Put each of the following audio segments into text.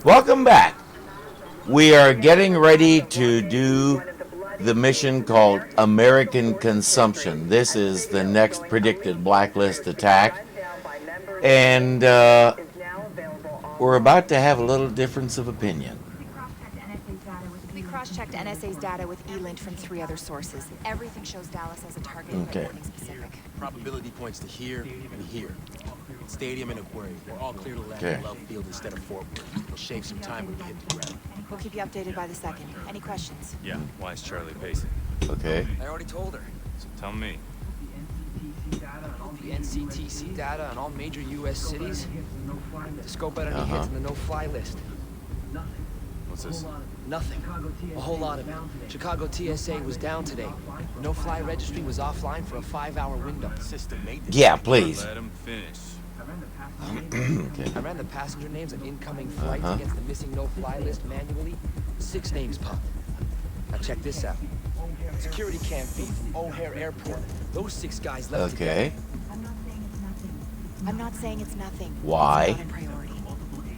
Welcome back. We are getting ready to do the mission called American Consumption. This is the next predicted Blacklist attack. And we're about to have a little difference of opinion. We cross-checked NSA's data with E-Lint from 3 other sources. Everything shows Dallas as a target, Okay. but nothing specific. Probability points to here and here. Stadium and Aquarium. We're all clear to land at Love Field instead of Fort Worth. We'll shave some time when we hit the ground. We'll keep you updated by the second. Any questions? Yeah, why is Charlie pacing? Okay. I already told her. So tell me. The NCTC data on all major U.S. cities. The scope out any hits on the no-fly list. What's this? Nothing. A whole lot of it. Chicago TSA was down today. No-fly registry was offline for a 5-hour window. System made this. Yeah, please. Let him finish. Okay. I ran the passenger names of incoming flights against the missing no-fly list manually. 6 names popped. Now check this out. Security cam feed from O'Hare Airport. Those 6 guys left Okay. I'm not saying it's nothing. Why? It's not a priority.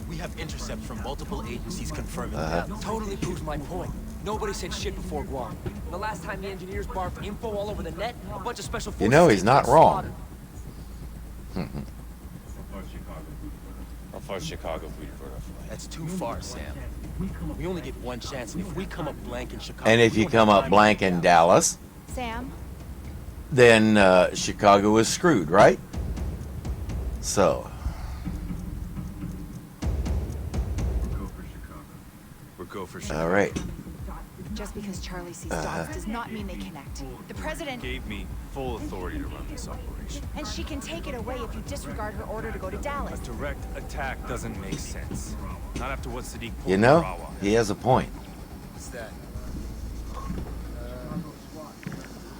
We have intercept from multiple agencies confirming together. Totally proves my point. Nobody said shit before Guam. The last time the engineers barfed info all over the net, a bunch of special forces. You know, he's not wrong. How far Chicago if we divert our flight? That's too far, Sam. We only get one chance, and if we come up blank in Chicago... And if you come up blank in Dallas, Sam? then Chicago is screwed, right? So. We'll go for Chicago. All right. Just because Charlie sees dots does not mean they connect. The president... Gave me full authority to run this operation. And she can take it away if you disregard her order to go to Dallas. A direct attack doesn't make sense. Not after what Sadiq pulled You know, in Rawa. he has a point. What's that?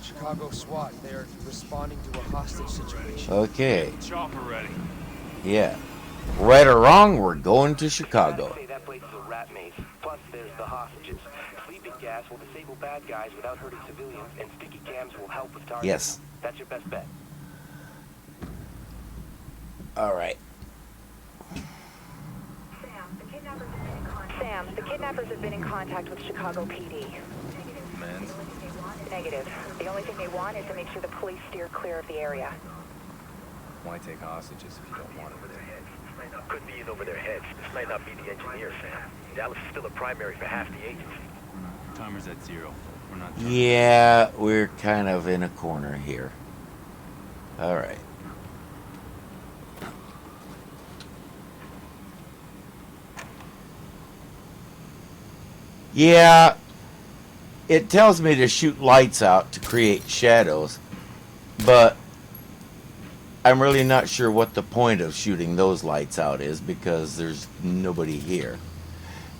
Chicago SWAT. They're responding to a hostage situation. Okay. Chopper ready. Yeah. Right or wrong, we're going to Chicago. That place is a rat maze. Plus, there's the hostages. Sleeping gas will disable bad guys without hurting civilians, and sticky cams will help with targeting. Yes. That's your best bet. All right. Sam, the kidnappers have been in contact with Chicago PD. Men's. Negative. The only thing they want is to make sure the police steer clear of the area. Why take hostages if you don't want over their heads? Could be in over their heads. This might not be the engineer, Sam. Dallas is still a primary for half the agency. Timer's at 0. We're not. Yeah, we're kind of in a corner here. All right. Yeah, it tells me to shoot lights out to create shadows, but I'm really not sure what the point of shooting those lights out is because there's nobody here.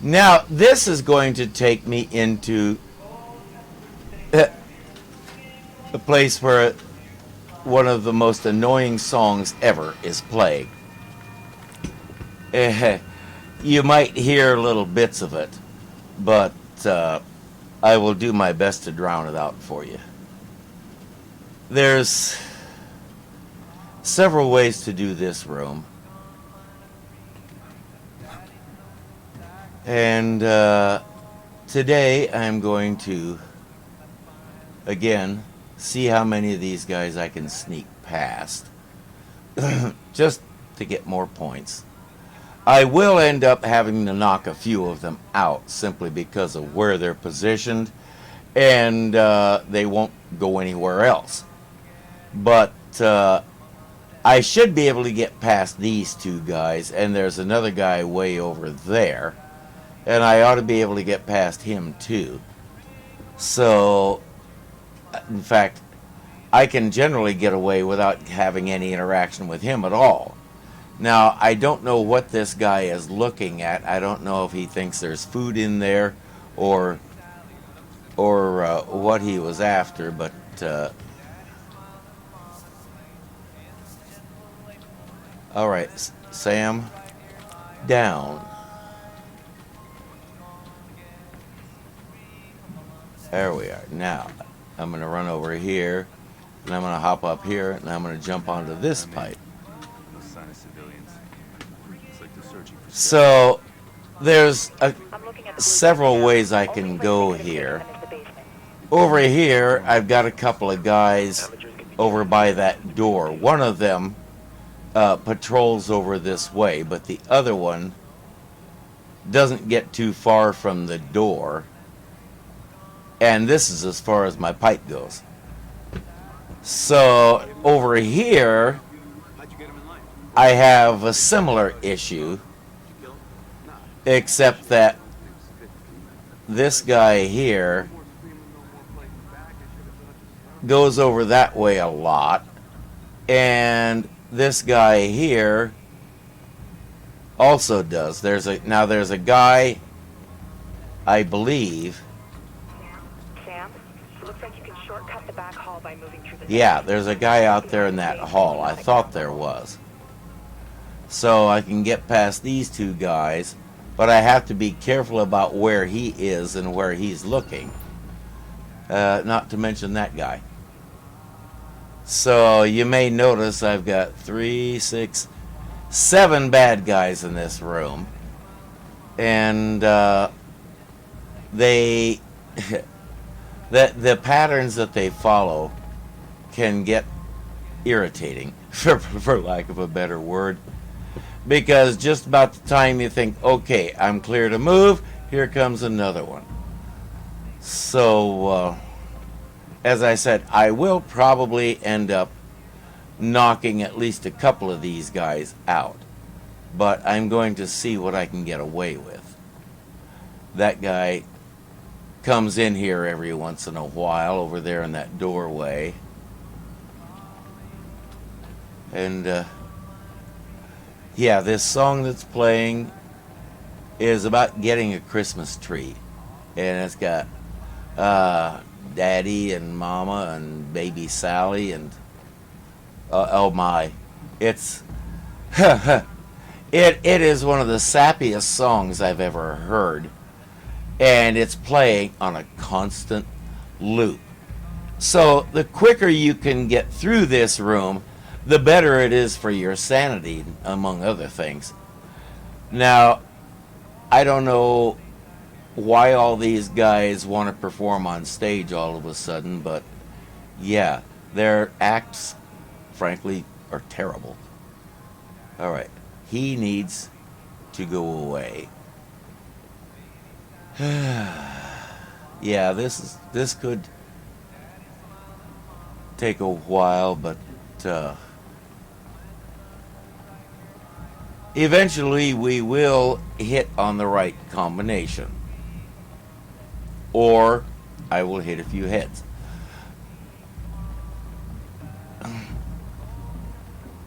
Now, this is going to take me into a place where one of the most annoying songs ever is playing. You might hear little bits of it, but I will do my best to drown it out for you. There's several ways to do this room. And today I'm going to, again, see how many of these guys I can sneak past. Just to get more points. I will end up having to knock a few of them out simply because of where they're positioned, and they won't go anywhere else. But I should be able to get past these 2 guys, and there's another guy way over there, and I ought to be able to get past him too. So, in fact, I can generally get away without having any interaction with him at all. Now, I don't know what this guy is looking at. I don't know if he thinks there's food in there or what he was after, but all right, Sam, down. There we are. Now, I'm going to run over here, and I'm going to hop up here, and I'm going to jump onto this pipe. No sign of civilians. It's like they're searching for. So, there's I'm looking at the several blueprint ways now. I Only can place go they could have taken here. them is the basement. Over here, I've got a couple of guys over by that door. One of them patrols over this way, but the other one doesn't get too far from the door. And this is as far as my pipe goes. So over here, I have a similar issue, except that this guy here goes over that way a lot, and this guy here also does. There's a guy, I believe. Sam, it looks like you can shortcut the back hall by moving through the... Yeah, there's a guy out there in that hall. I thought there was. So I can get past these two guys, but I have to be careful about where he is and where he's looking. Not to mention that guy. So you may notice I've got 3, 6, 7 bad guys in this room. And they... the patterns that they follow can get irritating, for lack of a better word. Because just about the time you think, okay, I'm clear to move, here comes another one. So, as I said, I will probably end up knocking at least a couple of these guys out. But I'm going to see what I can get away with. That guy comes in here every once in a while over there in that doorway. And, yeah, this song that's playing is about getting a Christmas tree. And it's got Daddy and Mama and Baby Sally and... oh my. It's... it is one of the sappiest songs I've ever heard. And it's playing on a constant loop. So the quicker you can get through this room, the better it is for your sanity, among other things. Now, I don't know why all these guys want to perform on stage all of a sudden, but yeah, their acts, frankly, are terrible. Alright, he needs to go away. Yeah, this could take a while, but eventually we will hit on the right combination. Or I will hit a few heads.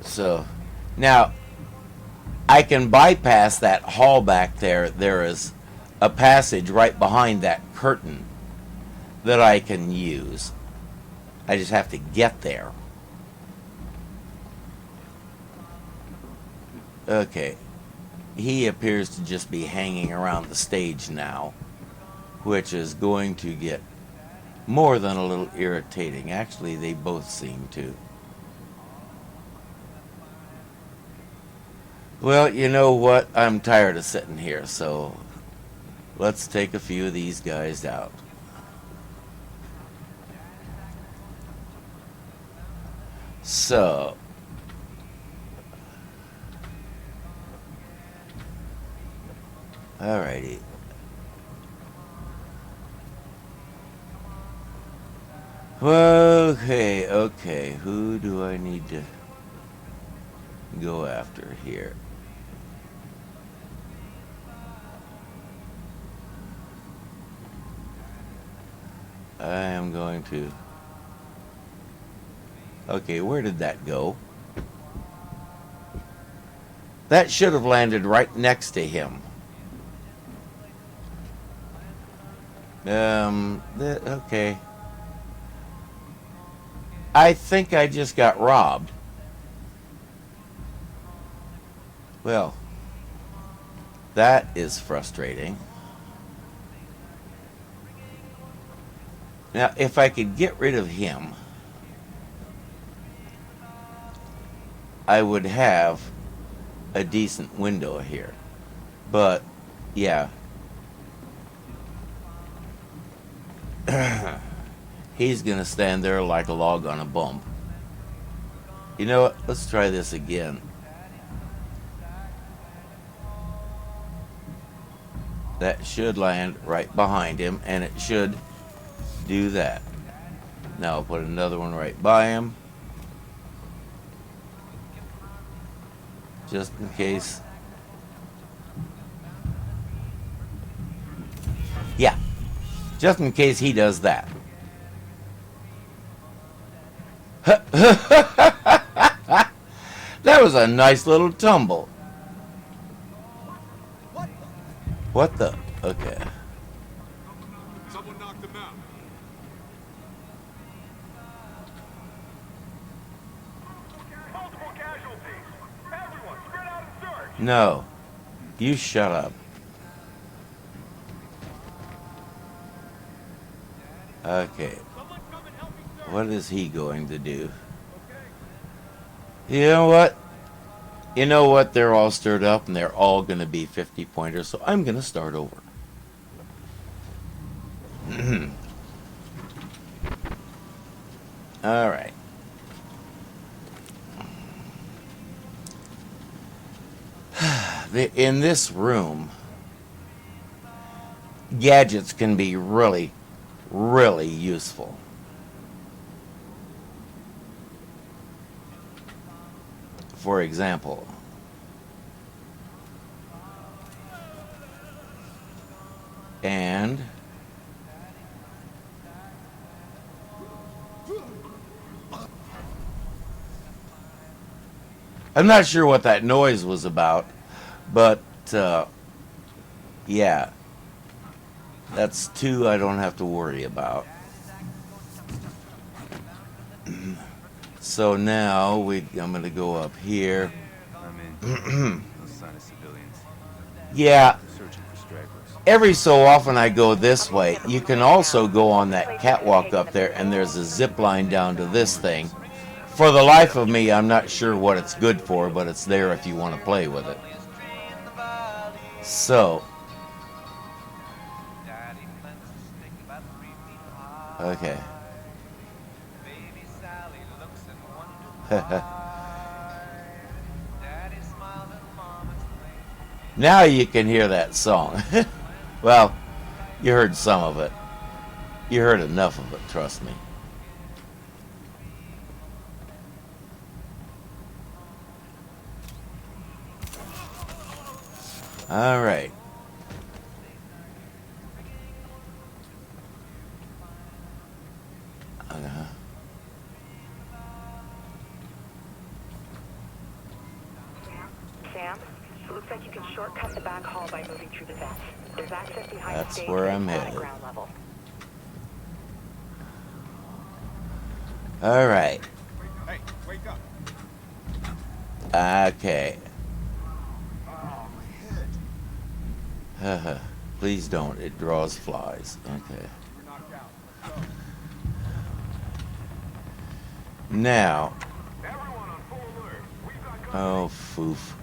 So, now, I can bypass that hall back there. There is a passage right behind that curtain that I can use. I just have to get there. Okay. He appears to just be hanging around the stage now, which is going to get more than a little irritating. Actually, they both seem to. Well, you know what? I'm tired of sitting here, so let's take a few of these guys out. So, alrighty. Okay, who do I need to go after here? I am going to... Okay, where did that go? That should have landed right next to him. Okay. I think I just got robbed. Well, that is frustrating. Now, if I could get rid of him, I would have a decent window here. But yeah. He's gonna stand there like a log on a bump. You know what? Let's try this again. That should land right behind him, and it should do that. Now I'll put another one right by him, just in case. Yeah, just in case he does that. That was a nice little tumble. What the? Okay. Someone knocked him out. Multiple casualties. Everyone, spread out and search. No. You shut up. Okay. What is he going to do? You know what? You know what? They're all stirred up and they're all going to be 50-pointers, so I'm going to start over. All right. In this room, gadgets can be really, really useful. For example, and I'm not sure what that noise was about, but yeah, that's two I don't have to worry about. So now I'm going to go up here. I'm in. No sign of civilians. Yeah, Searching for stragglers. every so often I go this way. You can also go on that catwalk up there, and there's a zip line down to this thing. For the life of me, I'm not sure what it's good for, but it's there if you want to play with it. So, okay. Now you can hear that song. Well, you heard some of it. You heard enough of it, trust me. All right. Sam, it looks like you can shortcut the back hall by moving through the vents. There's access behind That's the stage where and I'm on headed. ground level. All right. Hey, wake up. Okay. Please don't. It draws flies. Okay. Now. Oh, foof.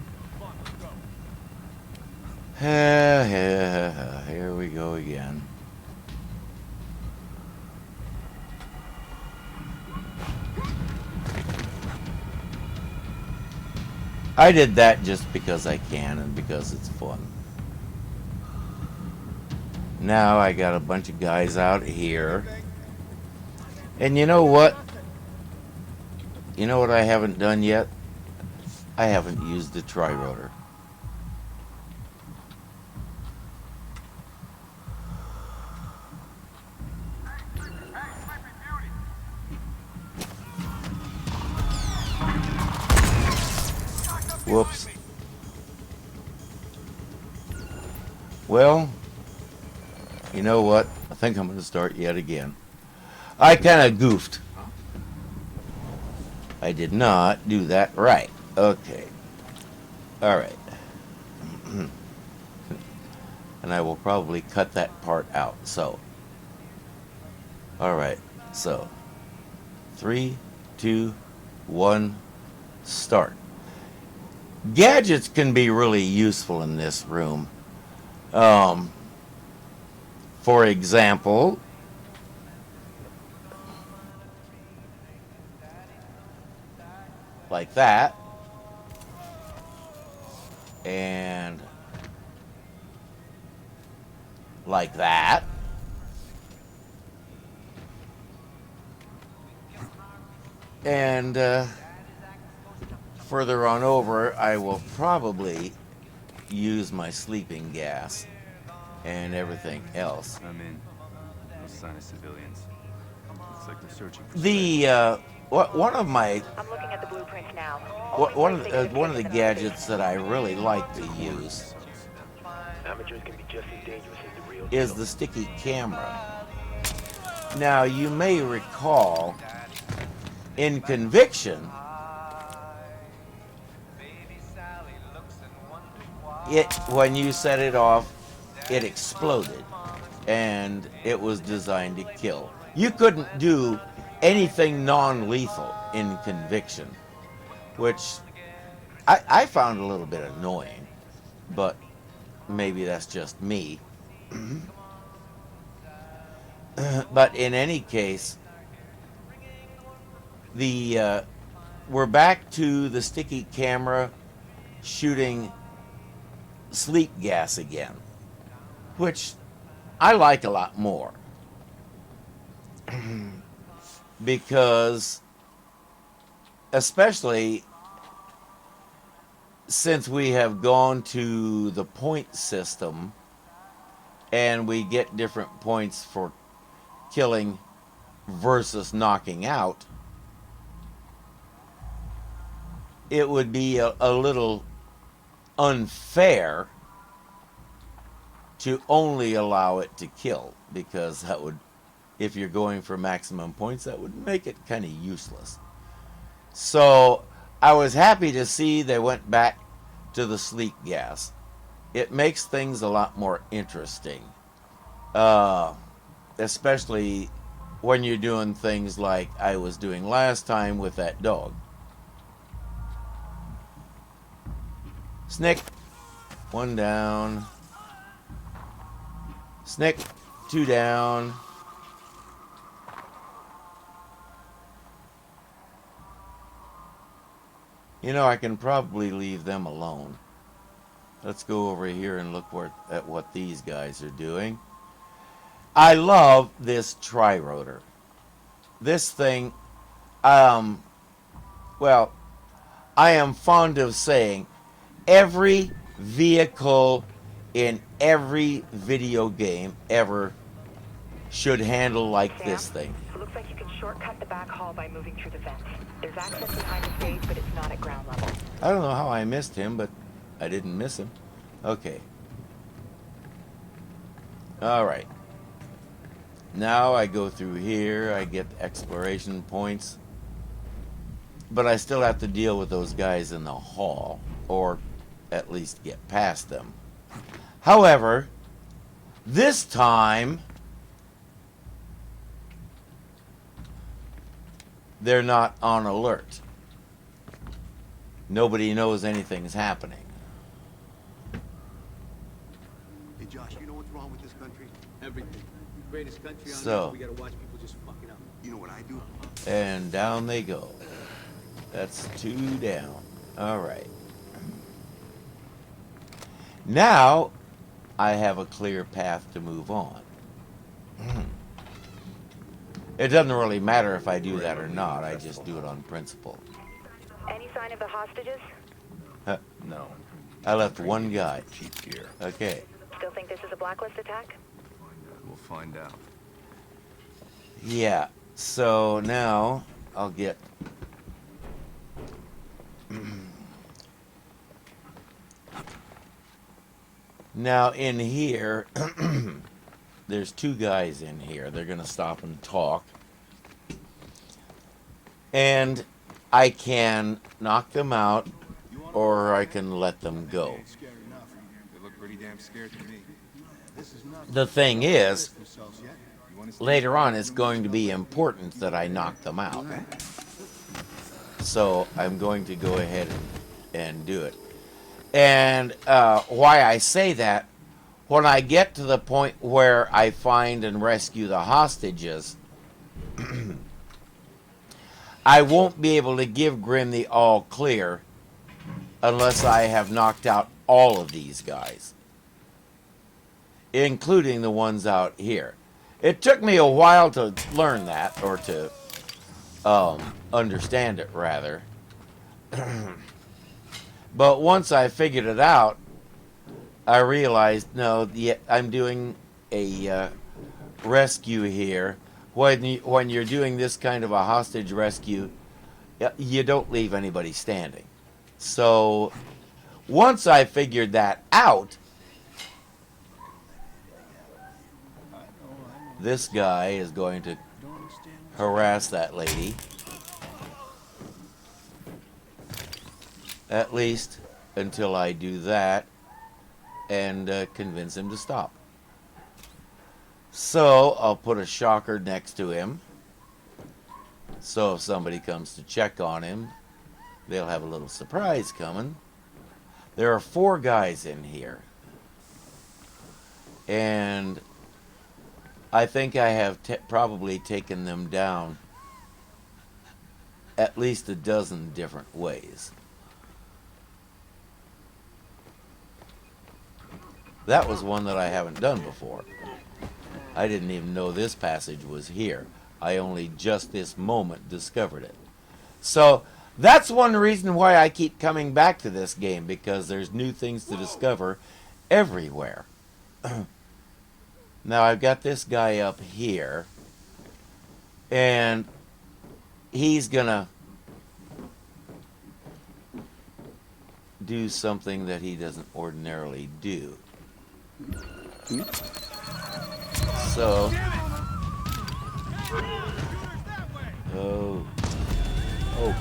Here we go again. I did that just because I can and because it's fun. Now I got a bunch of guys out here. And you know what? You know what I haven't done yet? I haven't used the tri-rotor. Whoops. Well, you know what? I think I'm going to start yet again. I kind of goofed. I did not do that right. Okay. All right. And I will probably cut that part out. So. All right. So. 3, 2, 1, start. Gadgets can be really useful in this room. For example, like that, and like that, and further on over, I will probably use my sleeping gas and everything else. I'm in. No sign of civilians. Looks like they're searching for The one of my I'm looking at the blueprints now. one of the gadgets that I really like to use Amateurs can be just as dangerous as the real is deal. the sticky camera. Now, you may recall in Conviction, when you set it off, it exploded, and it was designed to kill. You couldn't do anything non-lethal in Conviction, which I found a little bit annoying, but maybe that's just me. But in any case, we're back to the sticky camera shooting sleep gas again, which I like a lot more. Because, especially since we have gone to the point system and we get different points for killing versus knocking out, it would be a little unfair to only allow it to kill, because that would, if you're going for maximum points, that would make it kind of useless. So I was happy to see they went back to the sleep gas. It makes things a lot more interesting, especially when you're doing things like I was doing last time with that dog. Snick, one down. Snick, two down. You know, I can probably leave them alone. Let's go over here and look at what these guys are doing. I love this tri-rotor. This thing, well, I am fond of saying every vehicle in every video game ever should handle like this thing. It looks like you can shortcut the back hall by moving through the vents. There's access behind the stage, but it's not at ground level. I don't know how I missed him, but I didn't miss him. Okay. All right. Now I go through here, I get exploration points, but I still have to deal with those guys in the hall, or at least get past them. However, this time they're not on alert. Nobody knows anything's happening. Hey Josh, you know what's wrong with this country? Everything. Greatest country on So, earth, we gotta watch people just fucking up. You know what I do? and down they go. That's two down. All right. Now I have a clear path to move on. It doesn't really matter if I do that or not. I just do it on principle. Any sign of the hostages? No. I left one guy. Cheap gear. Okay. Still think this is a Blacklist attack? We'll find out. Yeah. So now I'll get... Now in here, there's two guys in here. They're going to stop and talk. And I can knock them out, or I can let them go. They look pretty damn scared to me. The thing is, later on it's going to be important that I knock them out. So I'm going to go ahead and do it. And why I say that, when I get to the point where I find and rescue the hostages, I won't be able to give Grim the all clear unless I have knocked out all of these guys, including the ones out here. It took me a while to learn that, or to understand it, rather. But once I figured it out, I realized, no, I'm doing a rescue here. When you're doing this kind of a hostage rescue, you don't leave anybody standing. So once I figured that out, this guy is going to harass that lady. At least until I do that and convince him to stop. So I'll put a shocker next to him. So if somebody comes to check on him, they'll have a little surprise coming. There are 4 guys in here. And I think I have probably taken them down at least a dozen different ways. That was one that I haven't done before. I didn't even know this passage was here. I only just this moment discovered it. So that's one reason why I keep coming back to this game, because there's new things to discover everywhere. Now I've got this guy up here, and he's gonna do something that he doesn't ordinarily do. So, oh,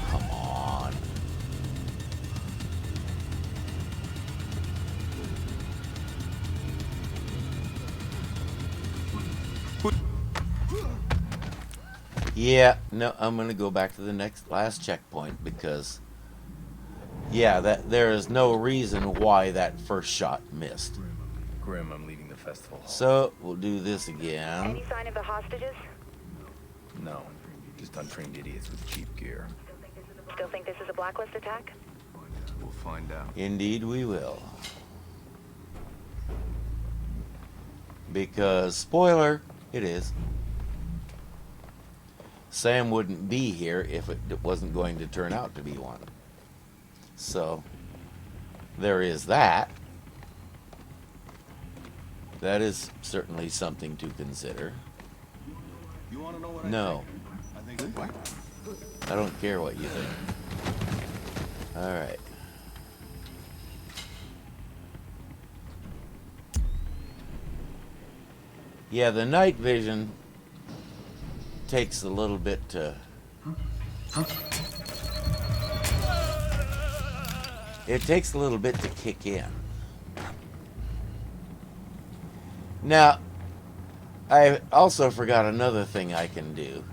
come on. Yeah, no, I'm going to go back to the last checkpoint, because, yeah, there is no reason why that first shot missed. Grim, I'm leaving the festival hall. So, we'll do this again. Any sign of the hostages? No, just untrained idiots with cheap gear. Still think this is a Blacklist attack? We'll find out. Indeed we will. Because, spoiler, it is. Sam wouldn't be here if it wasn't going to turn out to be one. So, there is that. That is certainly something to consider. You want to know what No. I think? What? I don't care what you think. Alright. Yeah, the night vision takes a little bit to... It takes a little bit to kick in. Now, I also forgot another thing I can do.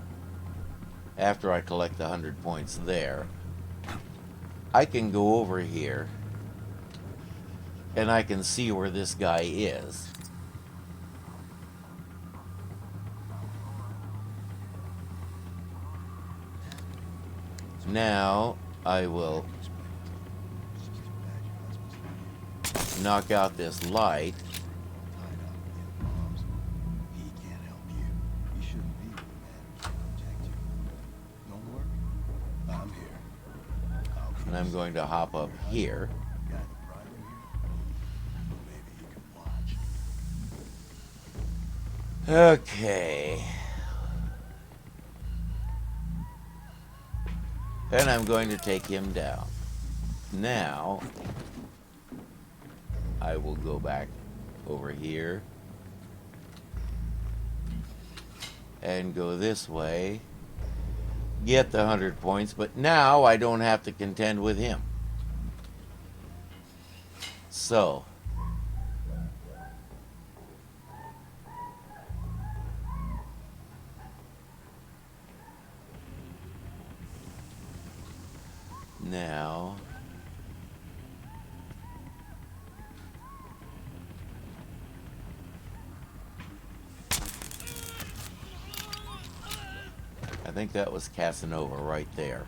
After I collect the 100 points there, I can go over here and I can see where this guy is. Now I will knock out this light. And I'm going to hop up here. Okay. And I'm going to take him down. Now, I will go back over here and go this way. Get the 100 points, but now I don't have to contend with him. So, now I think that was Casanova right there.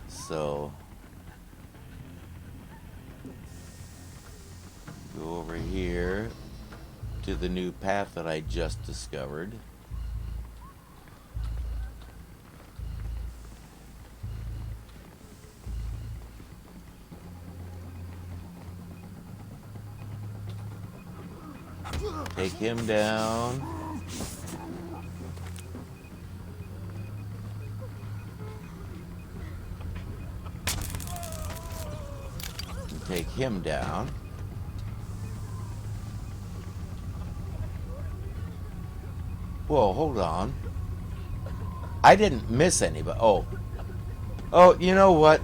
So go over here to the new path that I just discovered. Take him down. And take him down. Whoa, hold on. I didn't miss anybody. Oh, you know what?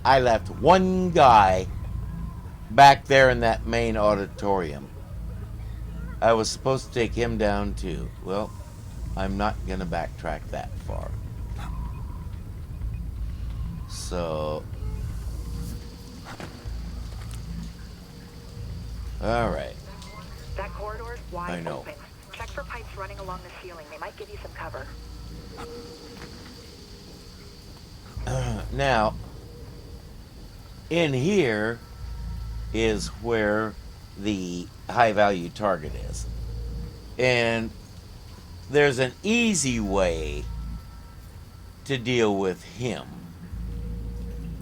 I left one guy back there in that main auditorium. I was supposed to take him down too. Well, I'm not gonna backtrack that far. So, all right. That corridor's wide I know. open. Check for pipes running along the ceiling. They might give you some cover. Now, in here is where the high value target is. And there's an easy way to deal with him,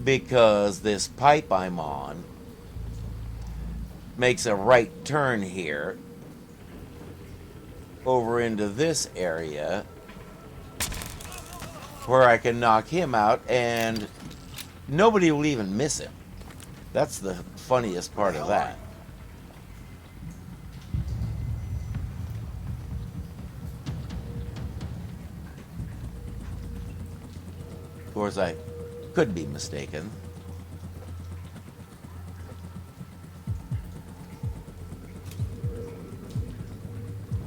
because this pipe I'm on makes a right turn here over into this area where I can knock him out and nobody will even miss him. That's the funniest part of that. Of course, I could be mistaken.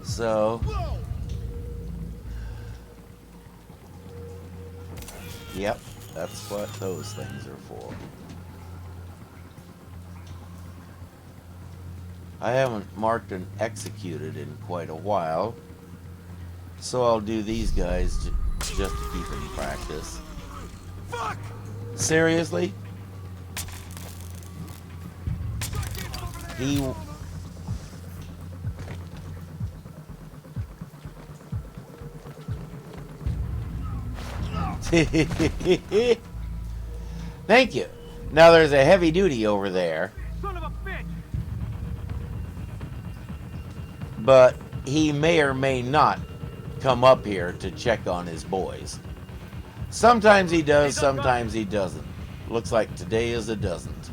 So, yep, that's what those things are for. I haven't marked and executed in quite a while, so I'll do these guys just to keep in practice. Fuck! Seriously? He... Thank you. Now there's a heavy duty over there. Son of a bitch! But he may or may not come up here to check on his boys. Sometimes he does, sometimes he doesn't. Looks like today is a doesn't.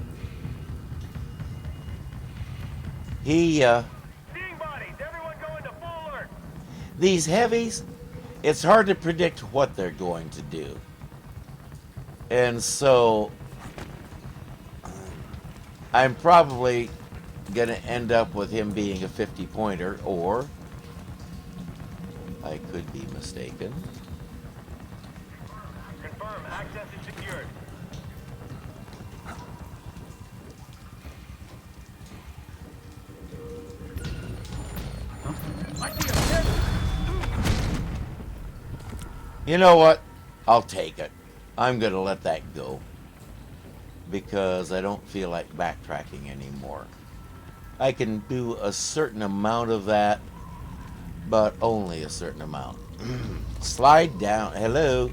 He, Seeing bodies, everyone go into full alert. these heavies, it's hard to predict what they're going to do. And so, I'm probably going to end up with him being a 50-pointer, or I could be mistaken. Confirm, access is secured. You know what? I'll take it. I'm going to let that go, because I don't feel like backtracking anymore. I can do a certain amount of that, but only a certain amount. Slide down. Hello.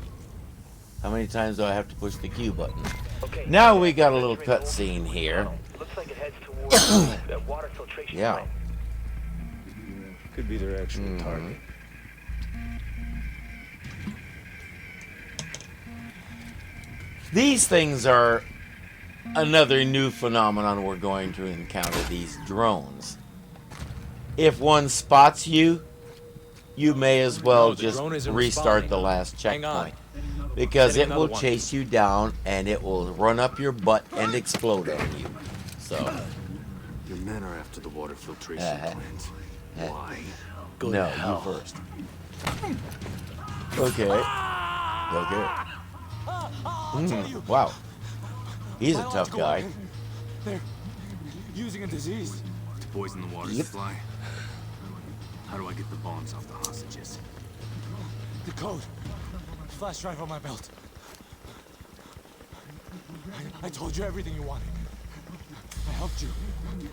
How many times do I have to push the Q button? Okay. Now we got a little cutscene here. Looks like it heads towards a water filtration Yeah. plant. Could be their actual target. These things are another new phenomenon we're going to encounter, these drones. If one spots you, you may as well No, the just drone isn't restart responding. the last Hang on. checkpoint. Because Setting it will another one. chase you down and it will run up your butt and explode on you. So, Your men are after the water filtration Uh-huh. plant. Why? no, you first. Okay. Okay. Wow. He's a tough guy. They're using a disease. To poison the water Yep. supply. How do I get the bombs off the hostages? The code. Flash drive on my belt. I told you everything you wanted. I helped you.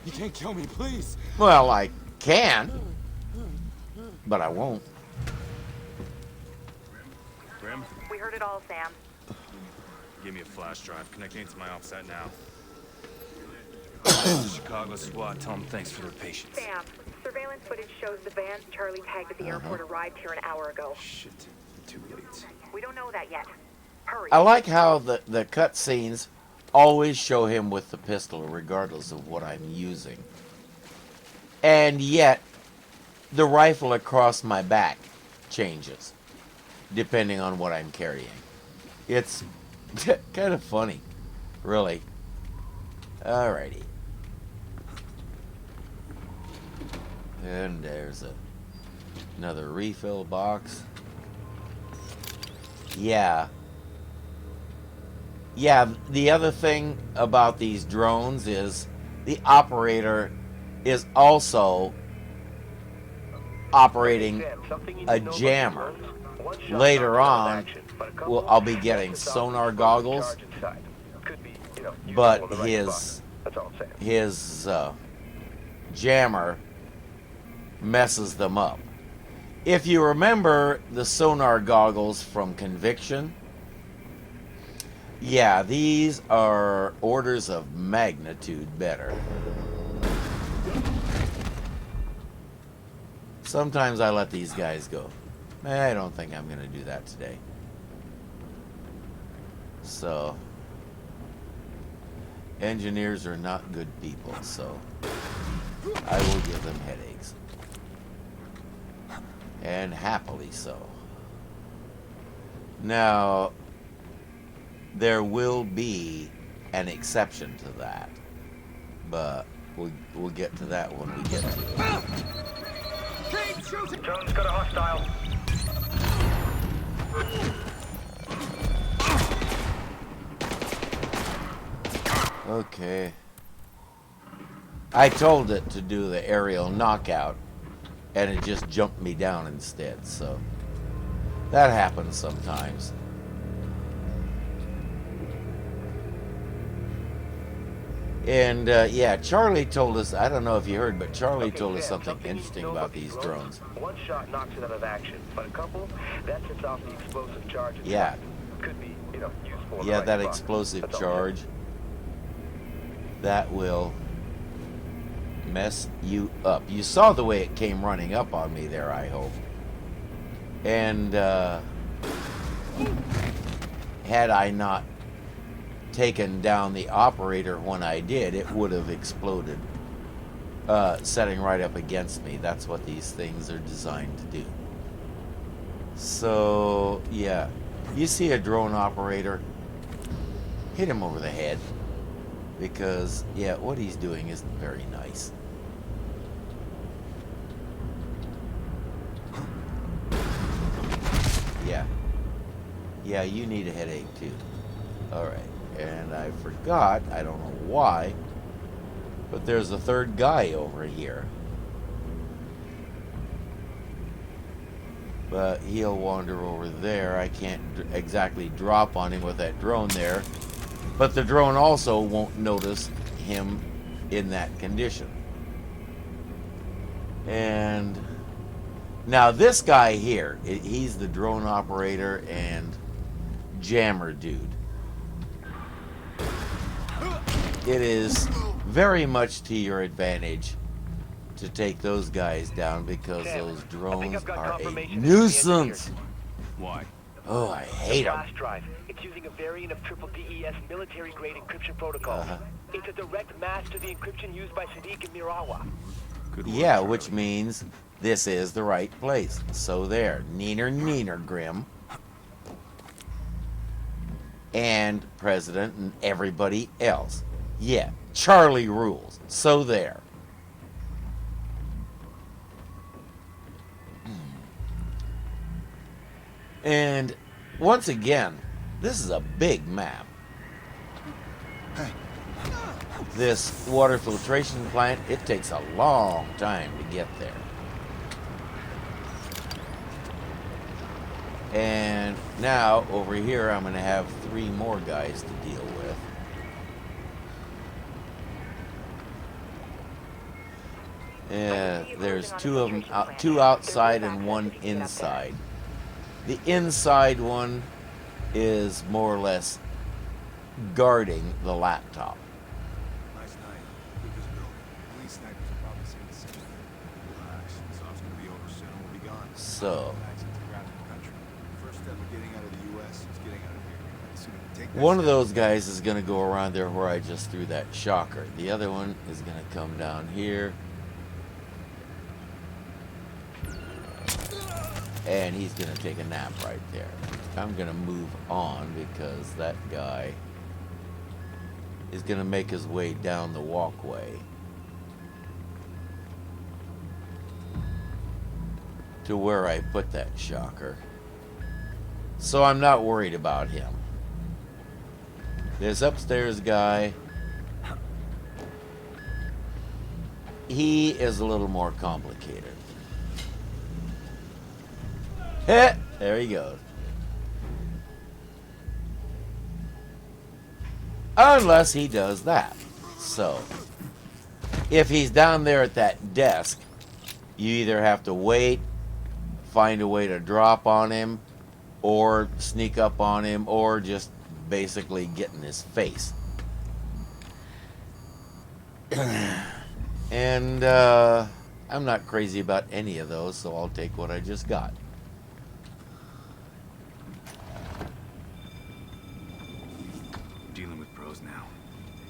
You can't kill me, please. Well, I can, but I won't. Grim, We heard it all, Sam. give me a flash drive. Connecting to my offset now. The Chicago squad, tell them thanks for their patience. Sam, surveillance footage shows the van Charlie tagged at the airport arrived here an hour ago. Shit, too late. We don't know that yet. Hurry. I like how the cutscenes always show him with the pistol, regardless of what I'm using. And yet, the rifle across my back changes, depending on what I'm carrying. It's kind of funny, really. Alrighty. And there's another refill box. Yeah. Yeah, the other thing about these drones is the operator is also operating a jammer. Later on, I'll be getting sonar goggles, but his jammer messes them up. If you remember the sonar goggles from Conviction, yeah, these are orders of magnitude better. Sometimes I let these guys go. I don't think I'm going to do that today. So, engineers are not good people, so I will give them headaches. And happily so. Now, there will be an exception to that, but we'll get to that when we get to it. Jones got a hostile. Okay. I told it to do the aerial knockout, and it just jumped me down instead, so that happens sometimes. And yeah, Charlie told us, I don't know if you heard, but Charlie told us something interesting about these drones. One shot knocks it out of action, but a couple, that sets off the explosive charge. Yeah. Could be, useful. Yeah, that explosive charge, that will mess you up. You saw the way it came running up on me there, I hope. And had I not taken down the operator when I did, it would have exploded, setting right up against me. That's what these things are designed to do. So, yeah. You see a drone operator, hit him over the head. Because, yeah, what he's doing isn't very nice. Yeah. Yeah, you need a headache too. Alright. And I forgot, I don't know why, but there's a third guy over here. But he'll wander over there. I can't exactly drop on him with that drone there. But the drone also won't notice him in that condition. And now this guy here, he's the drone operator and jammer dude. It is very much to your advantage to take those guys down because those drones are a nuisance. Why? Oh, I hate them. Flash drive. It's using a variant of triple DES military-grade encryption protocol. It's a direct match to the encryption used by Sadiq and Mirawa. Good work, Yeah, Charlie. which means this is the right place. So there, neener, Grim. And President and everybody else. Yeah, Charlie rules. So there. And once again, this is a big map. This water filtration plant, it takes a long time to get there. And now, over here, I'm going to have 3 more guys to deal with. There's 2 of them, 2 outside and 1 inside. The inside one is more or less guarding the laptop. Nice night. Good visibility. Elite snipers are probably saying the same thing. Relax. This off's gonna be over soon. We'll be gone. So, First step of getting out of the U.S. is getting out of here. So take that one of step. those guys is going to go around there where I just threw that shocker. The other one is going to come down here. And he's going to take a nap right there. I'm going to move on because that guy is going to make his way down the walkway to where I put that shocker. So I'm not worried about him. This upstairs guy, he is a little more complicated. Heh, there he goes. Unless he does that. So, if he's down there at that desk, you either have to wait, find a way to drop on him, or sneak up on him, or just basically get in his face. And I'm not crazy about any of those, so I'll take what I just got. Dealing with pros now.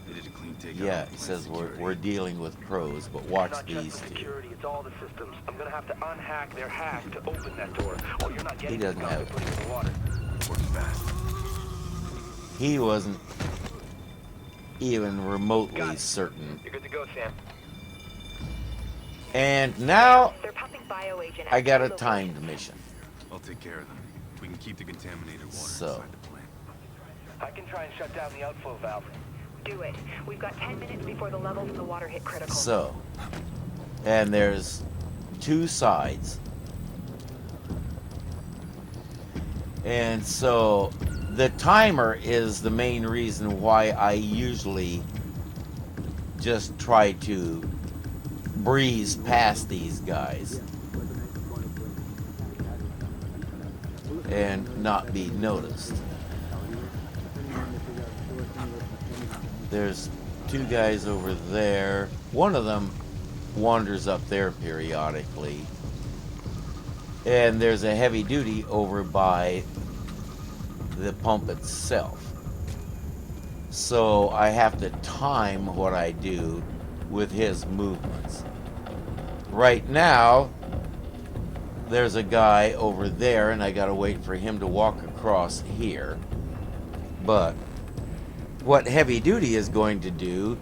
They did a clean takeout. Yeah, he says we're dealing with pros, but watch It's not these just the two. security, it's all the systems. I'm gonna have to unhack their hack to open that door, or you're not He getting doesn't the have gun to put it in the water. Works fast. He wasn't even remotely certain. You're good to go, Sam. And now They're pumping bioagent I got a out. timed mission. I'll take care of them. We can keep the contaminated water So. inside the plant. I can try and shut down the outflow valve. Do it. We've got 10 minutes before the levels in the water hit critical. So, and there's 2 sides. And so the timer is the main reason why I usually just try to breeze past these guys and not be noticed. There's 2 guys over there. One of them wanders up there periodically. And there's a heavy duty over by the pump itself. So I have to time what I do with his movements. Right now, there's a guy over there, and I gotta wait for him to walk across here. But what heavy duty is going to do,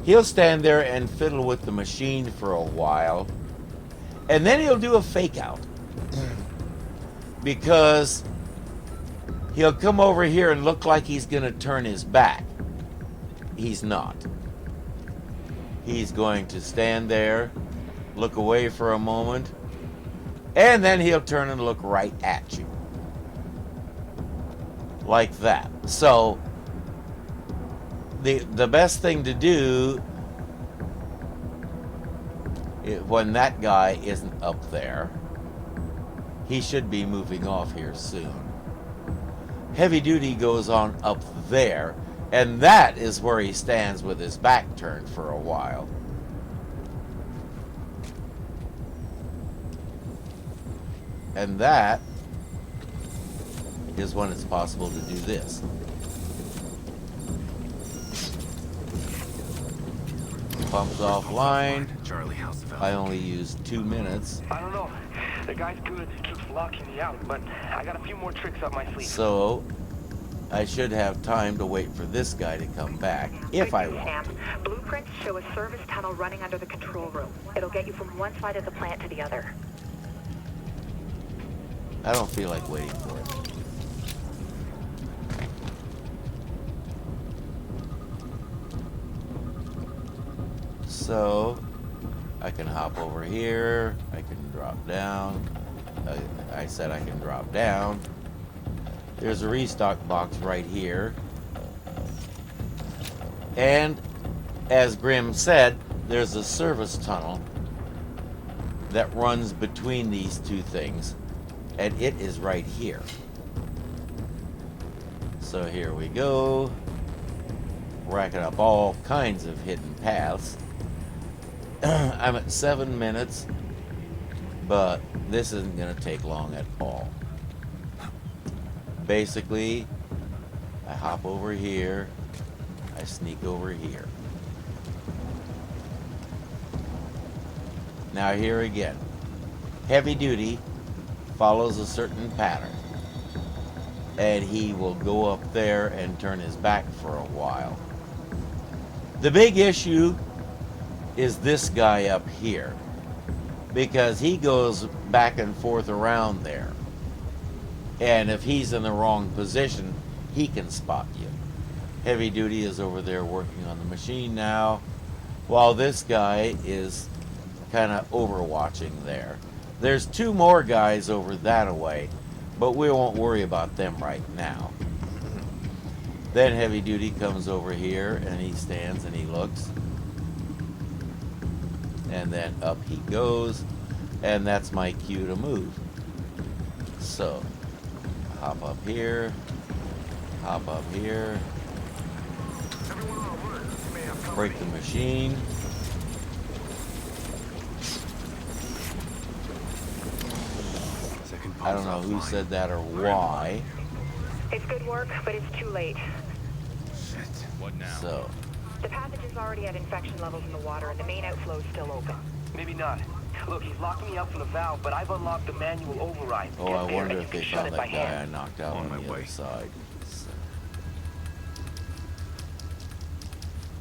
he'll stand there and fiddle with the machine for a while, and then he'll do a fake out. Because he'll come over here and look like he's going to turn his back. He's not. He's going to stand there, look away for a moment, and then he'll turn and look right at you. Like that. So, the best thing to do when that guy isn't up there, he should be moving off here soon. Heavy duty goes on up there, and that is where he stands with his back turned for a while. And that is when it's possible to do this. Pumps offline. Charlie, how's the valve? I only used 2 minutes. I don't know. The guy's good. Keeps locking me out, but I got a few more tricks up my sleeve. So I should have time to wait for this guy to come back, if I want. Sam, blueprints show a service tunnel running under the control room. It'll get you from one side of the plant to the other. I don't feel like waiting for it. So I can hop over here, I can drop down, I said I can drop down. There's a restock box right here. And as Grim said, there's a service tunnel that runs between these two things, and it is right here. So here we go, racking up all kinds of hidden paths. I'm at 7 minutes, but this isn't going to take long at all. Basically, I hop over here, I sneak over here. Now here again, heavy duty follows a certain pattern, and he will go up there and turn his back for a while. The big issue is this guy up here, because he goes back and forth around there, and if he's in the wrong position, he can spot you. Heavy duty is over there working on the machine now, while this guy is kind of overwatching there. There's 2 more guys over that way, but we won't worry about them right now. Then heavy duty comes over here and he stands and he looks, and then up he goes, and that's my cue to move. So hop up here, hop up here, break the machine. I don't know who said that or why. It's good work, but it's too late. Shit. What now? So, The pathogen's already at infection levels in the water, and the main outflow's still open. Maybe not. Look, he's locking me up from the valve, but I've unlocked the manual override. oh, Get I there wonder and if you they can shut found it that by guy I hand. knocked out On on my the way. other side. So.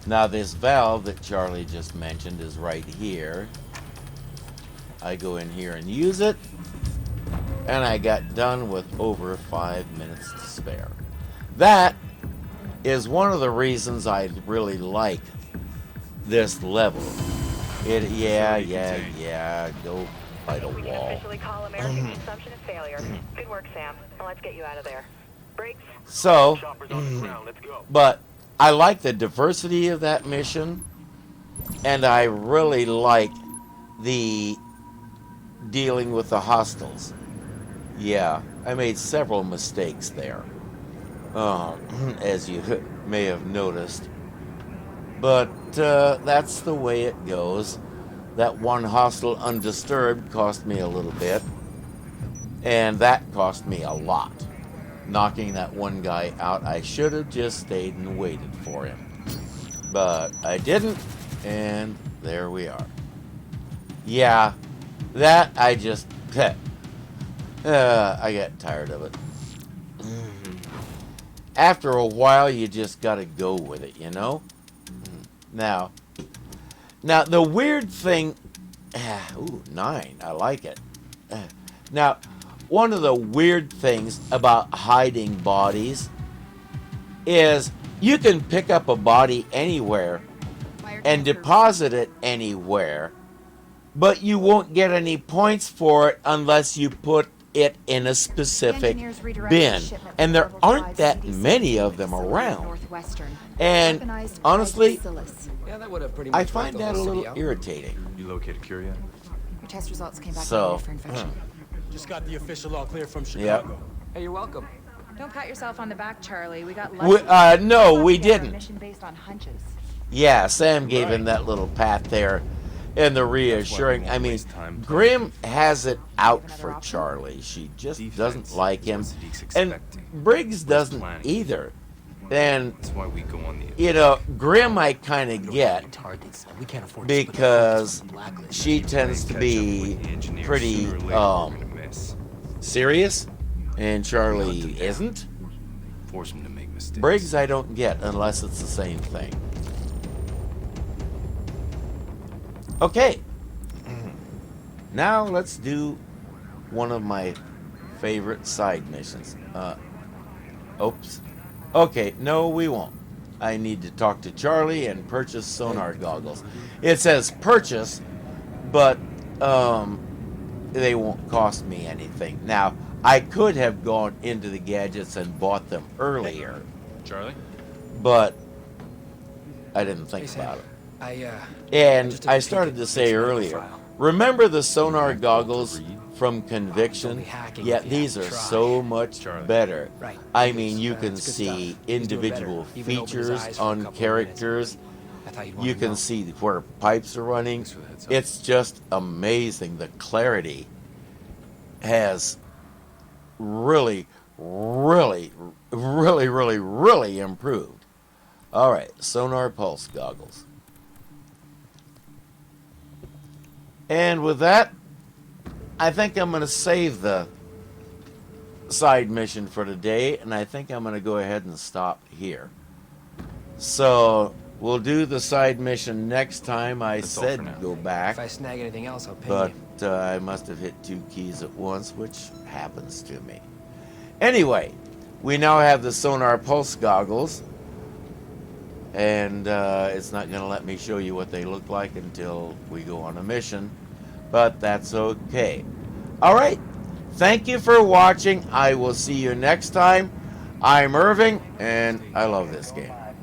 Now this valve that Charlie just mentioned is right here. I go in here and use it, and I got done with over 5 minutes to spare. That is one of the reasons I really like this level. Yeah, go fight a We can wall. officially call American consumption a failure. Good work, Sam. Now let's get you out of there. Briggs? So, Chopper's on the ground. Let's go. but I like the diversity of that mission, and I really like the dealing with the hostiles. Yeah, I made several mistakes there, as you may have noticed. But that's the way it goes. That one hostile undisturbed cost me a little bit, and that cost me a lot. Knocking that one guy out, I should have just stayed and waited for him. But I didn't, and there we are. Yeah, that I just... I got tired of it. After a while, you just gotta go with it, you know? Now, the weird thing... Ooh, 9. I like it. Now, one of the weird things about hiding bodies is you can pick up a body anywhere and deposit it anywhere, but you won't get any points for it unless you put it in a specific bin. And there aren't that many of them around. And honestly, Yeah, that would have pretty I much find wiped the that a whole little city out. irritating. You located Cure yet? Your test results came back So, negative for infection. Just got the official all clear from Chicago. Yep. Hey, you're welcome. Don't pat yourself on the back, Charlie. We got We, lucky. no, we Put together a didn't. Mission based on hunches. Yeah, Sam gave him that little pat there and the reassuring. I mean, Grim has it out for Charlie. She just doesn't like him. And Briggs doesn't either. And, That's why we go on the you know, Grim I kind of get Targets. We can't afford to split the because focus on Blacklist. she tends to be pretty serious, and Charlie isn't. Force him to make mistakes. Briggs I don't get unless it's the same thing. Okay. Now let's do one of my favorite side missions. Oops. Okay, no we won't. I need to talk to Charlie and purchase sonar goggles. It says purchase, but they won't cost me anything. Now, I could have gone into the gadgets and bought them earlier, Charlie? but I didn't think Sam, about it. And And I started to say earlier, remember the sonar goggles from Conviction? Yeah, these are so much better. Right. I mean, you can see individual features on characters. You can see where pipes are running. It's just amazing. The clarity has really improved. All right, sonar pulse goggles. And with that, I think I'm going to save the side mission for today, and I think I'm going to go ahead and stop here. So we'll do the side mission next time. I That's all for said now. go back, If I snag anything else, I'll ping but you. I must have hit 2 keys at once, which happens to me. Anyway, we now have the sonar pulse goggles, and it's not going to let me show you what they look like until we go on a mission, but that's okay. All right, thank you for watching. I will see you next time. I'm Irving, and I love this game.